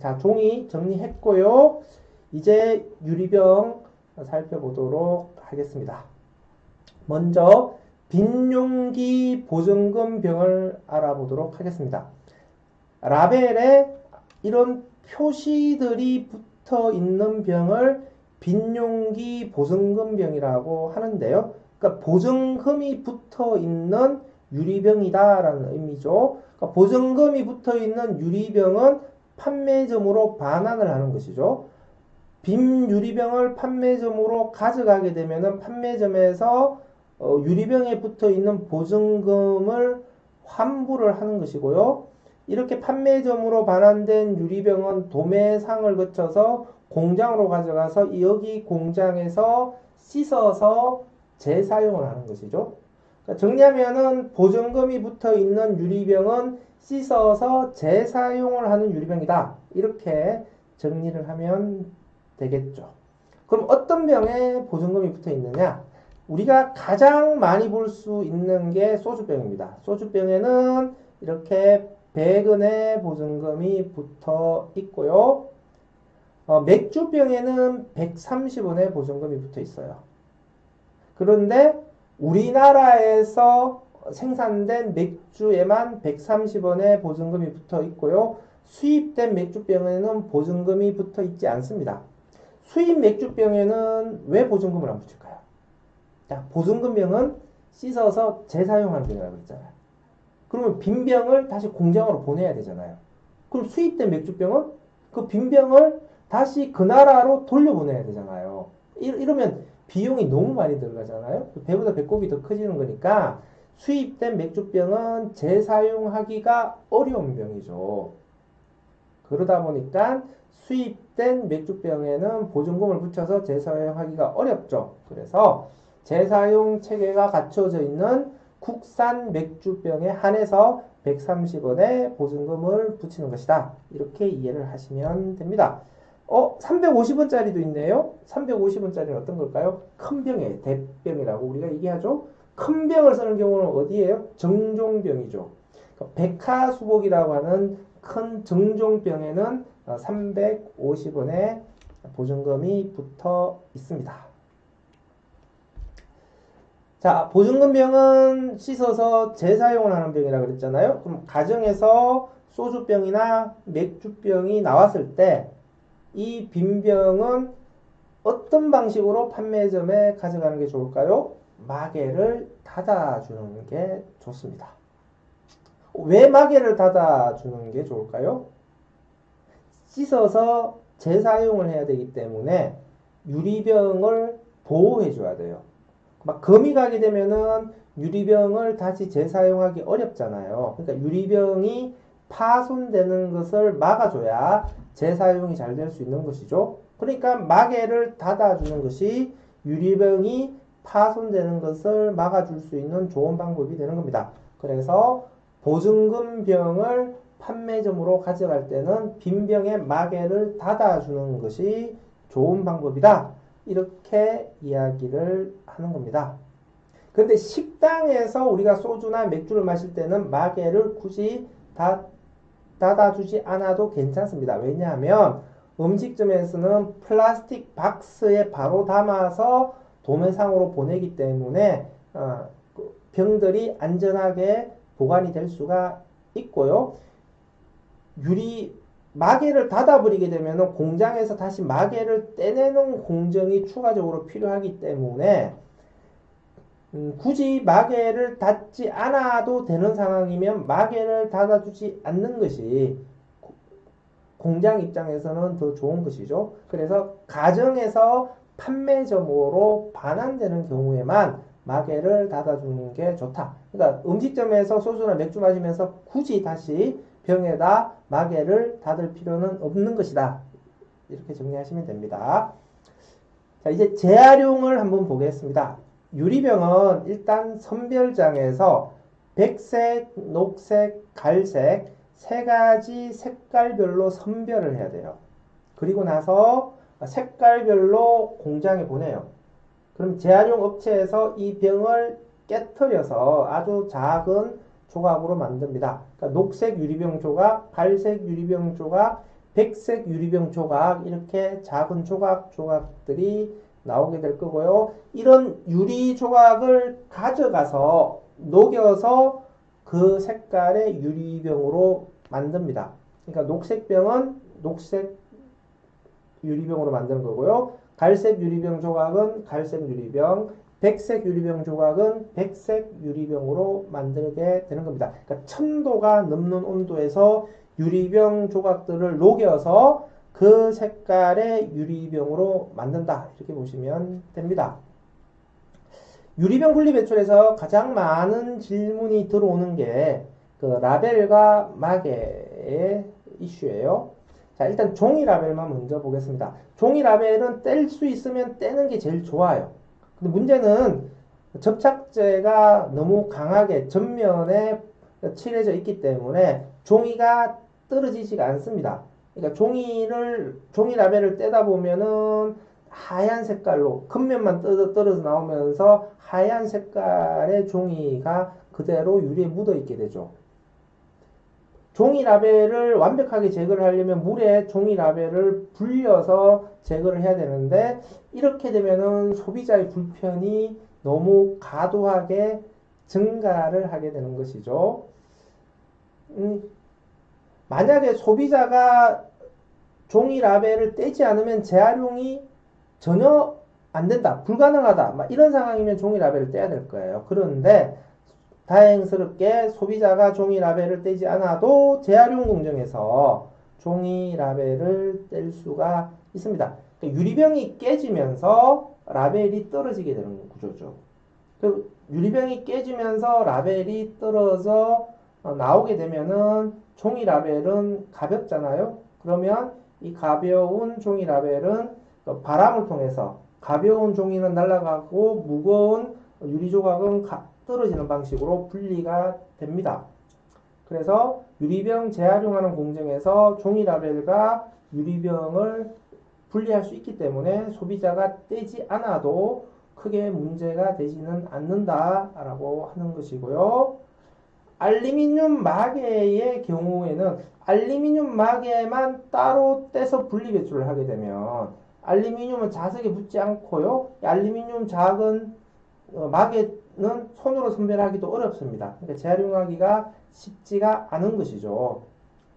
자, 종이 정리했고요. 이제 유리병 살펴보도록 하겠습니다. 먼저 빈용기 보증금 병을 알아보도록 하겠습니다. 라벨에 이런 표시들이 붙어 있는 병을 빈용기 보증금 병이라고 하는데요. 그러니까 보증금이 붙어 있는 유리병이다라는 의미죠. 그러니까 보증금이 붙어 있는 유리병은 판매점으로 반환을 하는 것이죠. 빈 유리병을 판매점으로 가져가게 되면 판매점에서 유리병에 붙어 있는 보증금을 환불을 하는 것이고요. 이렇게 판매점으로 반환된 유리병은 도매상을 거쳐서 공장으로 가져가서 여기 공장에서 씻어서 재사용을 하는 것이죠. 그러니까 정리하면은 보증금이 붙어 있는 유리병은 씻어서 재사용을 하는 유리병이다. 이렇게 정리를 하면 되겠죠. 그럼 어떤 병에 보증금이 붙어 있느냐? 우리가 가장 많이 볼 수 있는 게 소주병입니다. 소주병에는 이렇게 100원의 보증금이 붙어 있고요. 맥주병에는 130원의 보증금이 붙어 있어요. 그런데 우리나라에서 생산된 맥주에만 130원의 보증금이 붙어 있고요. 수입된 맥주병에는 보증금이 붙어 있지 않습니다. 수입 맥주병에는 왜 보증금을 안 붙일까요? 자, 보증금병은 씻어서 재사용하는 병이라고 했잖아요. 그러면 빈 병을 다시 공장으로 보내야 되잖아요. 그럼 수입된 맥주병은 그 빈 병을 다시 그 나라로 돌려보내야 되잖아요. 이러면 비용이 너무 많이 들어가잖아요. 배보다 배꼽이 더 커지는 거니까 수입된 맥주병은 재사용하기가 어려운 병이죠. 그러다 보니까 수입된 맥주병에는 보증금을 붙여서 재사용하기가 어렵죠. 그래서 재사용 체계가 갖춰져 있는 국산 맥주병에 한해서 130원의 보증금을 붙이는 것이다. 이렇게 이해를 하시면 됩니다. 350원짜리도 있네요. 350원짜리는 어떤 걸까요? 큰 병이에요. 대병이라고 우리가 얘기하죠. 큰 병을 쓰는 경우는 어디예요? 정종병이죠. 백화수복이라고 하는 큰 정종병에는 350원의 보증금이 붙어 있습니다. 자, 보증금병은 씻어서 재사용을 하는 병이라고 그랬잖아요. 그럼 가정에서 소주병이나 맥주병이 나왔을 때 이 빈병은 어떤 방식으로 판매점에 가져가는 게 좋을까요? 마개를 닫아주는 게 좋습니다. 왜 마개를 닫아주는 게 좋을까요? 씻어서 재사용을 해야 되기 때문에 유리병을 보호해 줘야 돼요. 막 금이 가게 되면은 유리병을 다시 재사용하기 어렵잖아요. 그러니까 유리병이 파손되는 것을 막아줘야 재사용이 잘 될 수 있는 것이죠. 그러니까 마개를 닫아주는 것이 유리병이 파손되는 것을 막아줄 수 있는 좋은 방법이 되는 겁니다. 그래서 보증금병을 판매점으로 가져갈 때는 빈 병에 마개를 닫아주는 것이 좋은 방법이다. 이렇게 이야기를 하는 겁니다. 근데 식당에서 우리가 소주나 맥주를 마실 때는 마개를 굳이 닫아주지 않아도 괜찮습니다. 왜냐하면 음식점에서는 플라스틱 박스에 바로 담아서 도매상으로 보내기 때문에 병들이 안전하게 보관이 될 수가 있고요. 마개를 닫아버리게 되면 공장에서 다시 마개를 떼내는 공정이 추가적으로 필요하기 때문에 굳이 마개를 닫지 않아도 되는 상황이면 마개를 닫아주지 않는 것이 공장 입장에서는 더 좋은 것이죠. 그래서 가정에서 판매점으로 반환되는 경우에만 마개를 닫아주는 게 좋다. 그러니까 음식점에서 소주나 맥주 마시면서 굳이 다시 병에다 마개를 닫을 필요는 없는 것이다. 이렇게 정리하시면 됩니다. 자, 이제 재활용을 한번 보겠습니다. 유리병은 일단 선별장에서 백색, 녹색, 갈색 세 가지 색깔별로 선별을 해야 돼요. 그리고 나서 색깔별로 공장에 보내요. 그럼 재활용 업체에서 이 병을 깨트려서 아주 작은 조각으로 만듭니다. 그러니까 녹색 유리병 조각, 갈색 유리병 조각, 백색 유리병 조각, 이렇게 작은 조각들이 나오게 될 거고요. 이런 유리 조각을 가져가서 녹여서 그 색깔의 유리병으로 만듭니다. 그러니까 녹색 병은 녹색 유리병으로 만드는 거고요. 갈색 유리병 조각은 갈색 유리병, 백색 유리병 조각은 백색 유리병으로 만들게 되는 겁니다. 그러니까 1000도가 넘는 온도에서 유리병 조각들을 녹여서 그 색깔의 유리병으로 만든다. 이렇게 보시면 됩니다. 유리병 분리배출에서 가장 많은 질문이 들어오는 게 그 라벨과 마개의 이슈예요. 자, 일단 종이 라벨만 먼저 보겠습니다. 종이 라벨은 뗄 수 있으면 떼는 게 제일 좋아요. 근데 문제는 접착제가 너무 강하게 전면에 칠해져 있기 때문에 종이가 떨어지지가 않습니다. 그러니까 종이 라벨을 떼다 보면은 하얀 색깔로 겉면만 떨어져 나오면서 하얀 색깔의 종이가 그대로 유리에 묻어 있게 되죠. 종이 라벨을 완벽하게 제거를 하려면 물에 종이 라벨을 불려서 제거를 해야 되는데, 이렇게 되면은 소비자의 불편이 너무 과도하게 증가를 하게 되는 것이죠. 만약에 소비자가 종이 라벨을 떼지 않으면 재활용이 전혀 안 된다, 불가능하다, 막 이런 상황이면 종이 라벨을 떼야 될 거예요. 그런데 다행스럽게 소비자가 종이 라벨을 떼지 않아도 재활용 공정에서 종이 라벨을 뗄 수가 있습니다. 그러니까 유리병이 깨지면서 라벨이 떨어지게 되는 구조죠. 그 유리병이 깨지면서 라벨이 떨어져 나오게 되면은 종이 라벨은 가볍잖아요. 그러면 이 가벼운 종이 라벨은 바람을 통해서 가벼운 종이는 날아가고 무거운 유리 조각은 떨어지는 방식으로 분리가 됩니다. 그래서 유리병 재활용하는 공정에서 종이 라벨과 유리병을 분리할 수 있기 때문에 소비자가 떼지 않아도 크게 문제가 되지는 않는다라고 하는 것이고요. 알루미늄 마개의 경우에는 알루미늄 마개만 따로 떼서 분리 배출을 하게 되면 알루미늄은 자석에 붙지 않고요. 알루미늄 작은 마개는 손으로 선별하기도 어렵습니다. 그러니까 재활용하기가 쉽지가 않은 것이죠.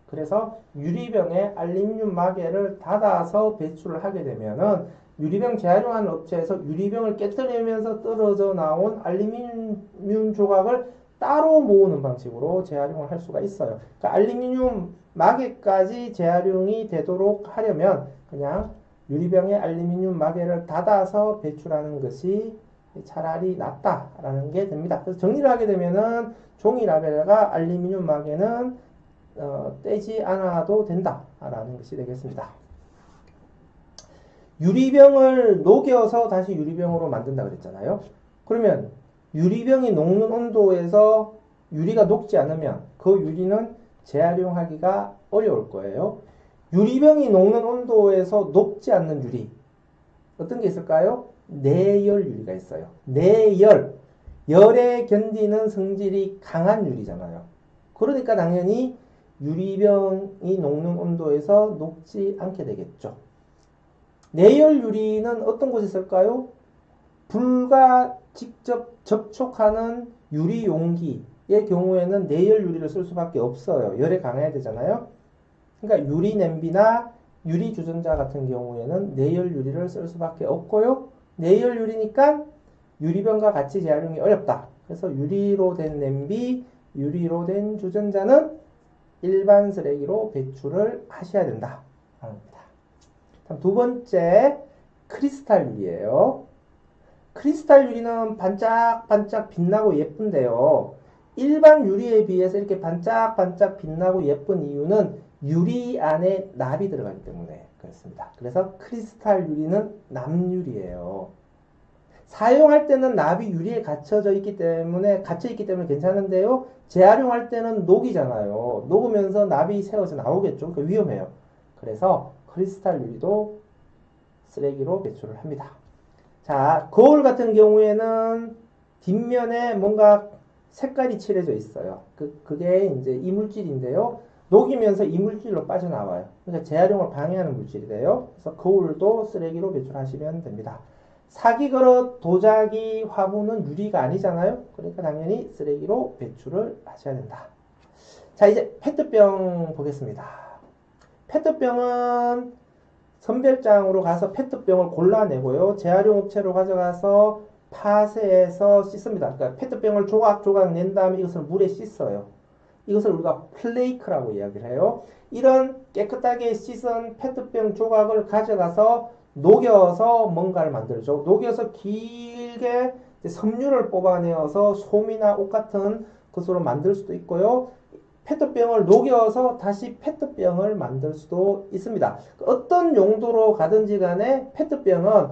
그래서 유리병에 알루미늄 마개를 닫아서 배출을 하게 되면은 유리병 재활용하는 업체에서 유리병을 깨뜨리면서 떨어져 나온 알루미늄 조각을 따로 모으는 방식으로 재활용을 할 수가 있어요. 그러니까 알루미늄 마개까지 재활용이 되도록 하려면 그냥 유리병에 알루미늄 마개를 닫아서 배출하는 것이 차라리 낫다라는 게 됩니다. 그래서 정리를 하게 되면은 종이 라벨과 알루미늄 마개는 떼지 않아도 된다라는 것이 되겠습니다. 유리병을 녹여서 다시 유리병으로 만든다 그랬잖아요. 그러면 유리병이 녹는 온도에서 유리가 녹지 않으면 그 유리는 재활용하기가 어려울 거예요. 유리병이 녹는 온도에서 녹지 않는 유리, 어떤 게 있을까요? 내열 유리가 있어요. 내열, 열에 견디는 성질이 강한 유리잖아요. 그러니까 당연히 유리병이 녹는 온도에서 녹지 않게 되겠죠. 내열 유리는 어떤 곳에 있을까요? 불과 직접 접촉하는 유리 용기의 경우에는 내열 유리를 쓸 수밖에 없어요. 열에 강해야 되잖아요. 그러니까 유리 냄비나 유리 주전자 같은 경우에는 내열 유리를 쓸 수밖에 없고요. 내열 유리니까 유리병과 같이 재활용이 어렵다. 그래서 유리로 된 냄비, 유리로 된 주전자는 일반 쓰레기로 배출을 하셔야 된다. 두 번째, 크리스탈 유리예요. 크리스탈 유리는 반짝반짝 빛나고 예쁜데요. 일반 유리에 비해서 이렇게 반짝반짝 빛나고 예쁜 이유는 유리 안에 납이 들어가기 때문에 그렇습니다. 그래서 크리스탈 유리는 납유리예요. 사용할 때는 납이 유리에 갇혀 있기 때문에 괜찮은데요. 재활용할 때는 녹이잖아요. 녹으면서 납이 새어서 나오겠죠. 그러니까 위험해요. 그래서 크리스탈 유리도 쓰레기로 배출을 합니다. 자, 거울 같은 경우에는 뒷면에 뭔가 색깔이 칠해져 있어요. 그게 이제 이물질인데요. 녹이면서 이물질로 빠져나와요. 그러니까 재활용을 방해하는 물질이 돼요. 그래서 거울도 쓰레기로 배출하시면 됩니다. 사기 그릇, 도자기, 화분은 유리가 아니잖아요. 그러니까 당연히 쓰레기로 배출을 하셔야 된다. 자, 이제 페트병 보겠습니다. 페트병은 선별장으로 가서 페트병을 골라내고요. 재활용 업체로 가져가서 파쇄해서 씻습니다. 그러니까 페트병을 조각조각 낸 다음에 이것을 물에 씻어요. 이것을 우리가 플레이크라고 이야기를 해요. 이런 깨끗하게 씻은 페트병 조각을 가져가서 녹여서 뭔가를 만들죠. 녹여서 길게 섬유를 뽑아내어서 솜이나 옷 같은 것으로 만들 수도 있고요. 페트병을 녹여서 다시 페트병을 만들 수도 있습니다. 어떤 용도로 가든지 간에 페트병은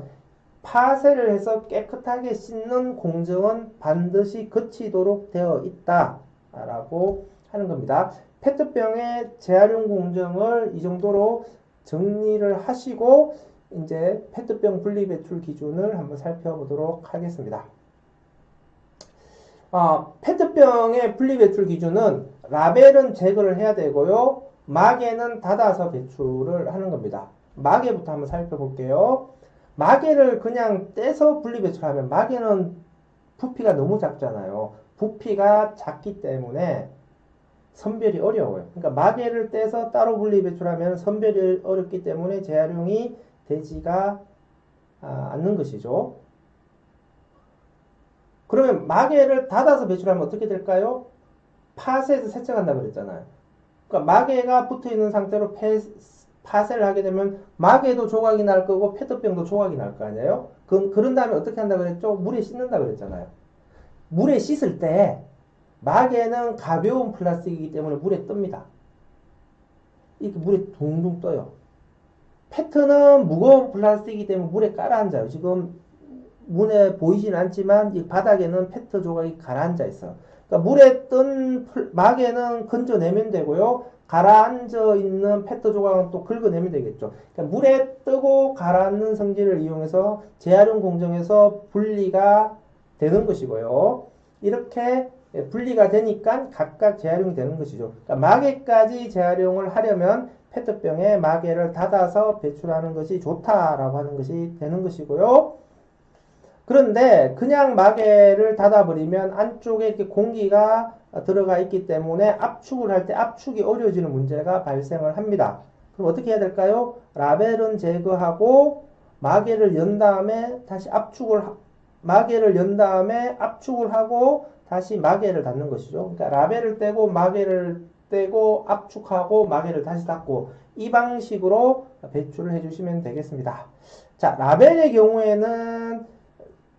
파쇄를 해서 깨끗하게 씻는 공정은 반드시 거치도록 되어 있다라고 하는 겁니다. 페트병의 재활용 공정을 이 정도로 정리를 하시고 이제 페트병 분리배출 기준을 한번 살펴보도록 하겠습니다. 페트병의 분리배출 기준은 라벨은 제거를 해야 되고요. 마개는 닫아서 배출을 하는 겁니다. 마개부터 한번 살펴볼게요. 마개를 그냥 떼서 분리배출하면 마개는 부피가 너무 작잖아요. 부피가 작기 때문에 선별이 어려워요. 그러니까 마개를 떼서 따로 분리배출하면 선별이 어렵기 때문에 재활용이 되지가 않는 것이죠. 그러면 마개를 닫아서 배출하면 어떻게 될까요? 파쇄해서 세척한다고 그랬잖아요. 그러니까 마개가 붙어있는 상태로 파쇄를 하게 되면 마개도 조각이 날 거고 페트병도 조각이 날 거 아니에요? 그런 다음에 어떻게 한다고 그랬죠? 물에 씻는다 그랬잖아요. 물에 씻을 때 마개는 가벼운 플라스틱이기 때문에 물에 뜹니다. 이렇게 물에 둥둥 떠요. 페트는 무거운 플라스틱이기 때문에 물에 깔아앉아요. 지금 눈에 보이진 않지만 이 바닥에는 페트 조각이 가라앉아 있어요. 그러니까 물에 뜬 마개는 건져내면 되고요. 가라앉아 있는 페트 조각은 또 긁어내면 되겠죠. 그러니까 물에 뜨고 가라앉는 성질을 이용해서 재활용 공정에서 분리가 되는 것이고요. 이렇게 분리가 되니까 각각 재활용이 되는 것이죠. 그러니까 마개까지 재활용을 하려면 페트병에 마개를 닫아서 배출하는 것이 좋다라고 하는 것이 되는 것이고요. 그런데 그냥 마개를 닫아버리면 안쪽에 이렇게 공기가 들어가 있기 때문에 압축을 할 때 압축이 어려워지는 문제가 발생을 합니다. 그럼 어떻게 해야 될까요? 라벨은 제거하고 마개를 연 다음에 다시 마개를 연 다음에 압축을 하고 다시 마개를 닫는 것이죠. 그러니까 라벨을 떼고 마개를 떼고 압축하고 마개를 다시 닫고 이 방식으로 배출을 해주시면 되겠습니다. 자, 라벨의 경우에는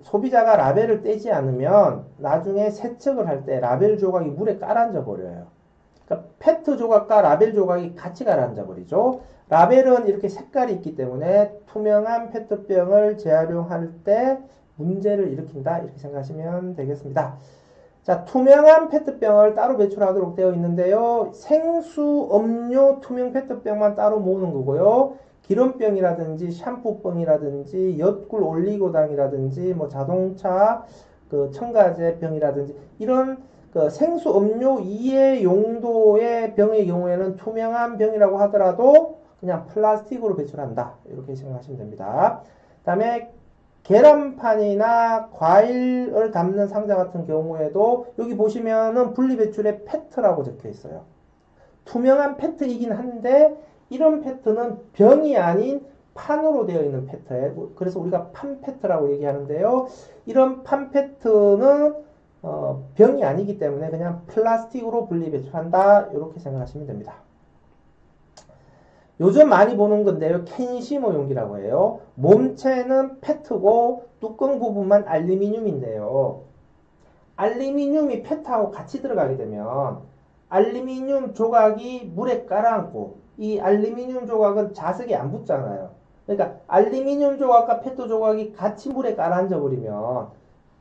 소비자가 라벨을 떼지 않으면 나중에 세척을 할 때 라벨 조각이 물에 가라앉아 버려요. 그러니까 페트 조각과 라벨 조각이 같이 가라앉아 버리죠. 라벨은 이렇게 색깔이 있기 때문에 투명한 페트병을 재활용할 때 문제를 일으킨다 이렇게 생각하시면 되겠습니다. 자, 투명한 페트병을 따로 배출하도록 되어 있는데요. 생수, 음료, 투명 페트병만 따로 모으는 거고요. 기름병이라든지 샴푸병이라든지 엿굴 올리고당이라든지 뭐 자동차 그 첨가제 병이라든지 이런 그 생수 음료 이외 용도의 병의 경우에는 투명한 병이라고 하더라도 그냥 플라스틱으로 배출한다 이렇게 생각하시면 됩니다. 그 다음에 계란판이나 과일을 담는 상자 같은 경우에도 여기 보시면은 분리배출에 페트라고 적혀 있어요. 투명한 페트이긴 한데 이런 페트는 병이 아닌 판으로 되어 있는 페트예요. 그래서 우리가 판 페트라고 얘기하는데요. 이런 판 페트는 병이 아니기 때문에 그냥 플라스틱으로 분리 배출한다 이렇게 생각하시면 됩니다. 요즘 많이 보는 건데요. 캔시모 용기라고 해요. 몸체는 페트고 뚜껑 부분만 알루미늄인데요. 알루미늄이 페트하고 같이 들어가게 되면 알루미늄 조각이 물에 가라앉고 이 알루미늄 조각은 자석이 안 붙잖아요. 그러니까 알루미늄 조각과 페트 조각이 같이 물에 가라앉아 버리면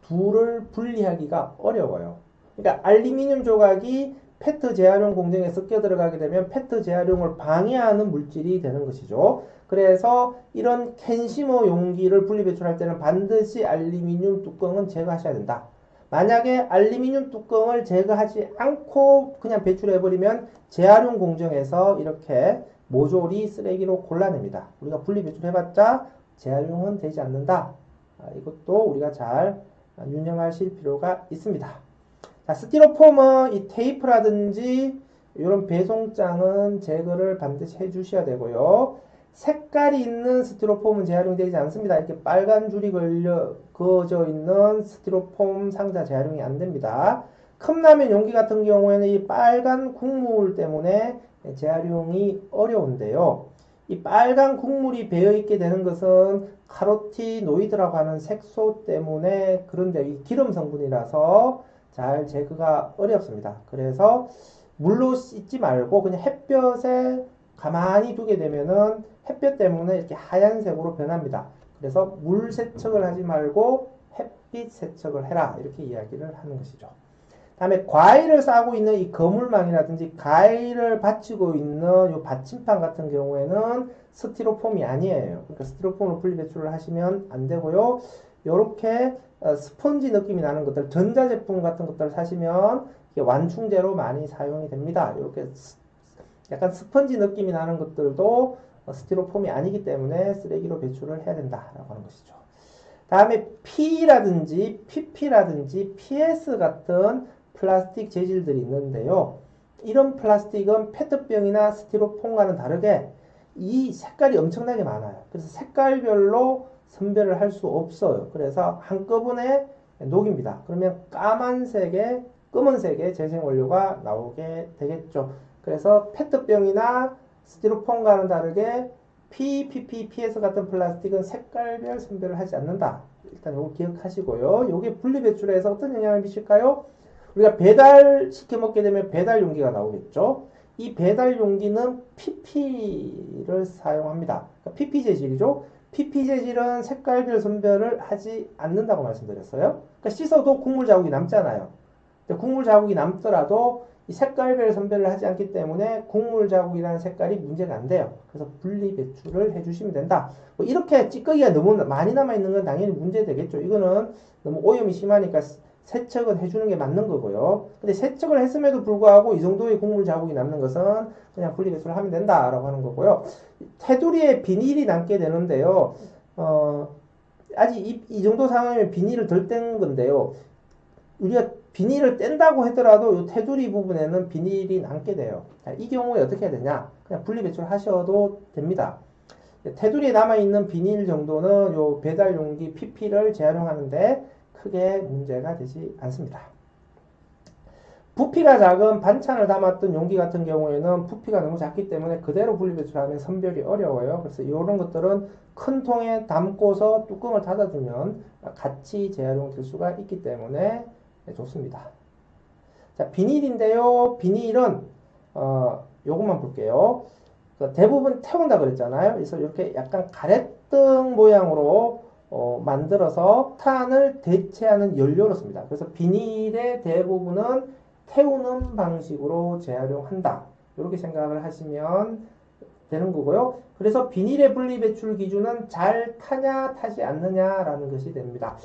둘을 분리하기가 어려워요. 그러니까 알루미늄 조각이 페트 재활용 공정에 섞여 들어가게 되면 페트 재활용을 방해하는 물질이 되는 것이죠. 그래서 이런 캔시모 용기를 분리 배출할 때는 반드시 알루미늄 뚜껑은 제거하셔야 된다. 만약에 알루미늄 뚜껑을 제거하지 않고 그냥 배출해버리면 재활용 공정에서 이렇게 모조리 쓰레기로 골라냅니다. 우리가 분리 배출해봤자 재활용은 되지 않는다. 이것도 우리가 잘 유념하실 필요가 있습니다. 자, 스티로폼은 이 테이프라든지 이런 배송장은 제거를 반드시 해주셔야 되고요. 색깔이 있는 스티로폼은 재활용되지 않습니다. 이렇게 빨간 줄이 그어져 있는 스티로폼 상자 재활용이 안 됩니다. 컵라면 용기 같은 경우에는 이 빨간 국물 때문에 재활용이 어려운데요. 이 빨간 국물이 배어있게 되는 것은 카로티노이드라고 하는 색소 때문에, 그런데 이 기름 성분이라서 잘 제거가 어렵습니다. 그래서 물로 씻지 말고 그냥 햇볕에 가만히 두게 되면은 햇볕 때문에 이렇게 하얀색으로 변합니다. 그래서 물 세척을 하지 말고 햇빛 세척을 해라, 이렇게 이야기를 하는 것이죠. 다음에 과일을 싸고 있는 이 거물망이라든지 과일을 받치고 있는 이 받침판 같은 경우에는 스티로폼이 아니에요. 그러니까 스티로폼으로 분리 배출을 하시면 안 되고요. 이렇게 스펀지 느낌이 나는 것들, 전자제품 같은 것들을 사시면 완충제로 많이 사용이 됩니다. 이렇게 약간 스펀지 느낌이 나는 것들도 스티로폼이 아니기 때문에 쓰레기로 배출을 해야 된다라고 하는 것이죠. 다음에 P라든지 PP라든지 PS 같은 플라스틱 재질들이 있는데요. 이런 플라스틱은 페트병이나 스티로폼과는 다르게 이 색깔이 엄청나게 많아요. 그래서 색깔별로 선별을 할 수 없어요. 그래서 한꺼번에 녹입니다. 그러면 검은색의 재생원료가 나오게 되겠죠. 그래서 페트병이나 스티로폼과는 다르게 PP, PS 같은 플라스틱은 색깔별 선별을 하지 않는다. 일단 이거 기억하시고요. 이게 분리배출에서 어떤 영향을 미칠까요? 우리가 배달시켜 먹게 되면 배달 용기가 나오겠죠. 이 배달 용기는 PP를 사용합니다. 그러니까 PP 재질이죠. PP 재질은 색깔별 선별을 하지 않는다고 말씀드렸어요. 그러니까 씻어도 국물 자국이 남잖아요. 국물 자국이 남더라도 이 색깔별 선별을 하지 않기 때문에 국물 자국이라는 색깔이 문제가 안 돼요. 그래서 분리 배출을 해주시면 된다. 뭐 이렇게 찌꺼기가 너무 많이 남아있는 건 당연히 문제되겠죠. 이거는 너무 오염이 심하니까 세척은 해주는 게 맞는 거고요. 근데 세척을 했음에도 불구하고 이 정도의 국물 자국이 남는 것은 그냥 분리 배출을 하면 된다라고 하는 거고요. 테두리에 비닐이 남게 되는데요. 아직 이 정도 상황이면 비닐을 덜 뗀 건데요. 우리가 비닐을 뗀다고 하더라도 이 테두리 부분에는 비닐이 남게 돼요. 이 경우에 어떻게 해야 되냐? 그냥 분리 배출 하셔도 됩니다. 테두리에 남아있는 비닐 정도는 요 배달 용기 PP를 재활용하는데 크게 문제가 되지 않습니다. 부피가 작은 반찬을 담았던 용기 같은 경우에는 부피가 너무 작기 때문에 그대로 분리 배출하면 선별이 어려워요. 그래서 이런 것들은 큰 통에 담고서 뚜껑을 닫아두면 같이 재활용될 수가 있기 때문에 좋습니다. 자, 비닐인데요. 비닐은 요것만 볼게요. 대부분 태운다 그랬잖아요. 그래서 이렇게 약간 가래등 모양으로 만들어서 탄을 대체하는 연료로 씁니다. 그래서 비닐의 대부분은 태우는 방식으로 재활용한다. 이렇게 생각을 하시면 되는 거고요. 그래서 비닐의 분리 배출 기준은 잘 타냐 타지 않느냐라는 것이 됩니다.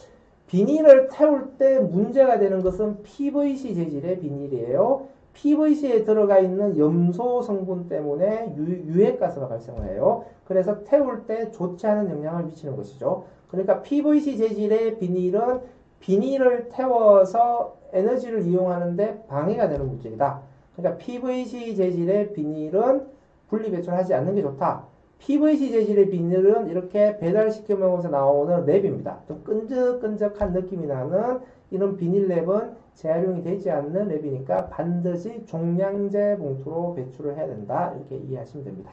비닐을 태울 때 문제가 되는 것은 PVC 재질의 비닐이에요. PVC에 들어가 있는 염소 성분 때문에 유해가스가 발생을 해요. 그래서 태울 때 좋지 않은 영향을 미치는 것이죠. 그러니까 PVC 재질의 비닐은 비닐을 태워서 에너지를 이용하는데 방해가 되는 물질이다. 그러니까 PVC 재질의 비닐은 분리 배출하지 않는 게 좋다. PVC 재질의 비닐은 이렇게 배달시켜 먹으면서 나오는 랩입니다. 좀 끈적끈적한 느낌이 나는 이런 비닐 랩은 재활용이 되지 않는 랩이니까 반드시 종량제 봉투로 배출을 해야 된다. 이렇게 이해하시면 됩니다.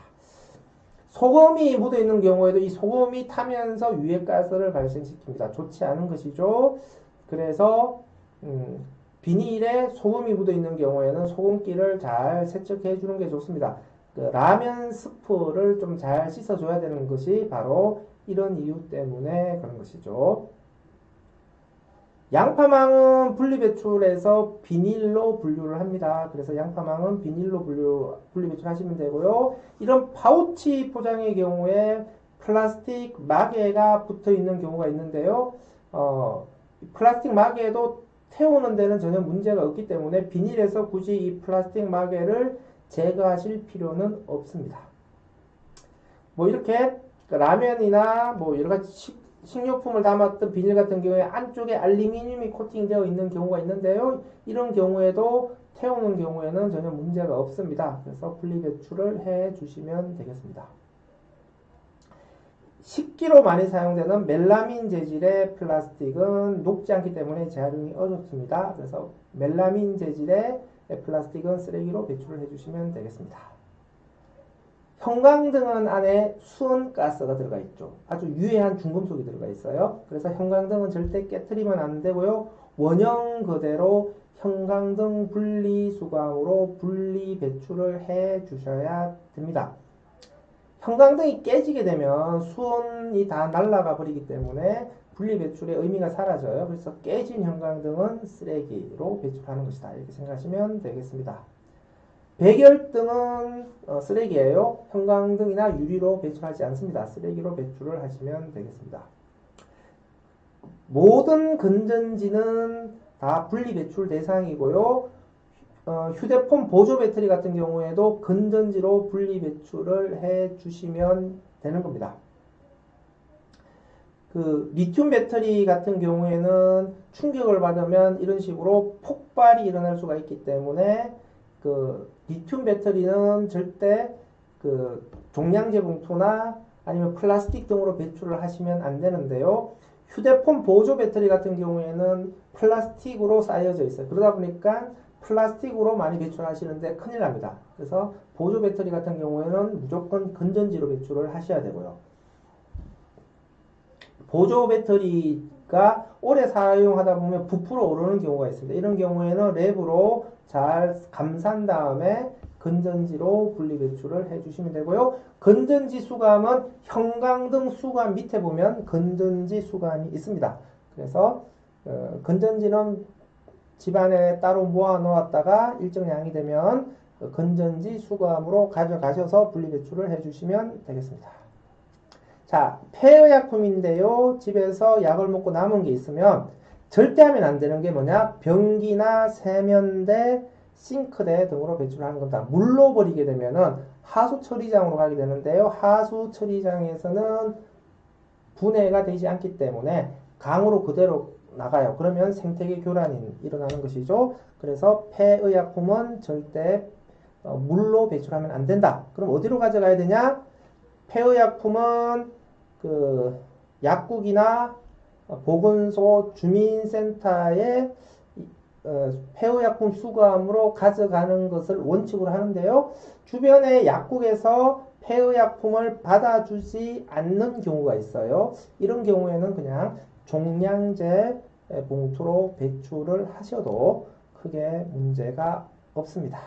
소금이 묻어있는 경우에도 이 소금이 타면서 유해가스를 발생시킵니다. 좋지 않은 것이죠. 그래서 비닐에 소금이 묻어있는 경우에는 소금기를 잘 세척해 주는 게 좋습니다. 그 라면 스프를 좀 잘 씻어줘야 되는 것이 바로 이런 이유 때문에 그런 것이죠. 양파망은 분리배출해서 비닐로 분류를 합니다. 그래서 양파망은 비닐로 분리배출하시면 되고요. 이런 파우치 포장의 경우에 플라스틱 마개가 붙어 있는 경우가 있는데요. 플라스틱 마개도 태우는 데는 전혀 문제가 없기 때문에 비닐에서 굳이 이 플라스틱 마개를 제거하실 필요는 없습니다. 뭐 이렇게 라면이나 뭐 여러 가지 식료품을 담았던 비닐 같은 경우에 안쪽에 알루미늄이 코팅되어 있는 경우가 있는데요. 이런 경우에도 태우는 경우에는 전혀 문제가 없습니다. 그래서 분리배출을 해 주시면 되겠습니다. 식기로 많이 사용되는 멜라민 재질의 플라스틱은 녹지 않기 때문에 재활용이 어렵습니다. 그래서 멜라민 재질의 플라스틱은 쓰레기로 배출을 해주시면 되겠습니다. 형광등은 안에 수은가스가 들어가 있죠. 아주 유해한 중금속이 들어가 있어요. 그래서 형광등은 절대 깨트리면 안 되고요. 원형 그대로 형광등 분리수거함으로 분리 배출을 해 주셔야 됩니다. 형광등이 깨지게 되면 수온이 다 날아가 버리기 때문에 분리 배출의 의미가 사라져요. 그래서 깨진 형광등은 쓰레기로 배출하는 것이다. 이렇게 생각하시면 되겠습니다. 백열등은 쓰레기예요. 형광등이나 유리로 배출하지 않습니다. 쓰레기로 배출을 하시면 되겠습니다. 모든 건전지는 다 분리 배출 대상이고요. 휴대폰 보조 배터리 같은 경우에도 건전지로 분리 배출을 해 주시면 되는 겁니다. 그 리튬 배터리 같은 경우에는 충격을 받으면 이런 식으로 폭발이 일어날 수가 있기 때문에 그 리튬 배터리는 절대 그 종량제 봉투나 아니면 플라스틱 등으로 배출을 하시면 안 되는데요. 휴대폰 보조 배터리 같은 경우에는 플라스틱으로 쌓여져 있어요. 그러다 보니까 플라스틱으로 많이 배출하시는데 큰일 납니다. 그래서 보조 배터리 같은 경우에는 무조건 건전지로 배출을 하셔야 되고요. 보조 배터리가 오래 사용하다 보면 부풀어 오르는 경우가 있습니다. 이런 경우에는 랩으로 잘 감싼 다음에 건전지로 분리 배출을 해주시면 되고요. 건전지 수감은 형광등 수감 밑에 보면 건전지 수감이 있습니다. 그래서 건전지는 집안에 따로 모아 놓았다가 일정 양이 되면 건전지 수거함으로 가져가셔서 분리 배출을 해주시면 되겠습니다. 자, 폐의약품인데요. 집에서 약을 먹고 남은 게 있으면 절대 하면 안 되는 게 뭐냐? 변기나 세면대, 싱크대 등으로 배출하는 겁니다. 물로 버리게 되면은 하수처리장으로 가게 되는데요. 하수처리장에서는 분해가 되지 않기 때문에 강으로 그대로 나가요. 그러면 생태계 교란이 일어나는 것이죠. 그래서 폐의약품은 절대 물로 배출하면 안 된다. 그럼 어디로 가져가야 되냐? 폐의약품은 그 약국이나 보건소, 주민센터에 폐의약품 수거함으로 가져가는 것을 원칙으로 하는데요. 주변의 약국에서 폐의약품을 받아주지 않는 경우가 있어요. 이런 경우에는 그냥 종량제 봉투로 배출을 하셔도 크게 문제가 없습니다.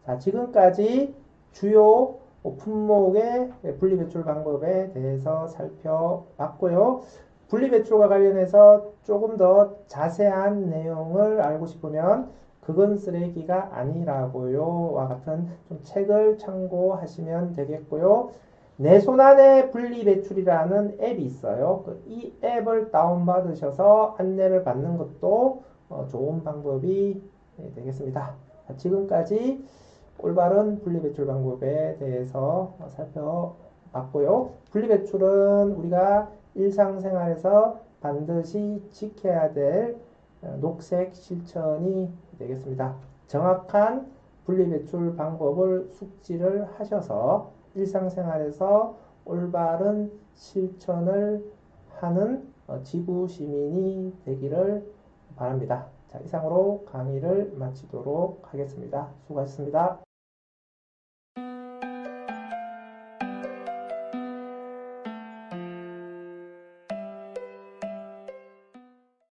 자, 지금까지 주요 품목의 분리배출 방법에 대해서 살펴봤고요. 분리배출과 관련해서 조금 더 자세한 내용을 알고 싶으면 그건 쓰레기가 아니라고요와 같은 좀 책을 참고하시면 되겠고요. 내 손안에 분리배출이라는 앱이 있어요. 이 앱을 다운받으셔서 안내를 받는 것도 좋은 방법이 되겠습니다. 지금까지 올바른 분리배출 방법에 대해서 살펴봤고요. 분리배출은 우리가 일상생활에서 반드시 지켜야 될 녹색 실천이 되겠습니다. 정확한 분리배출 방법을 숙지를 하셔서 일상생활에서 올바른 실천을 하는 지구 시민이 되기를 바랍니다. 자, 이상으로 강의를 마치도록 하겠습니다. 수고하셨습니다.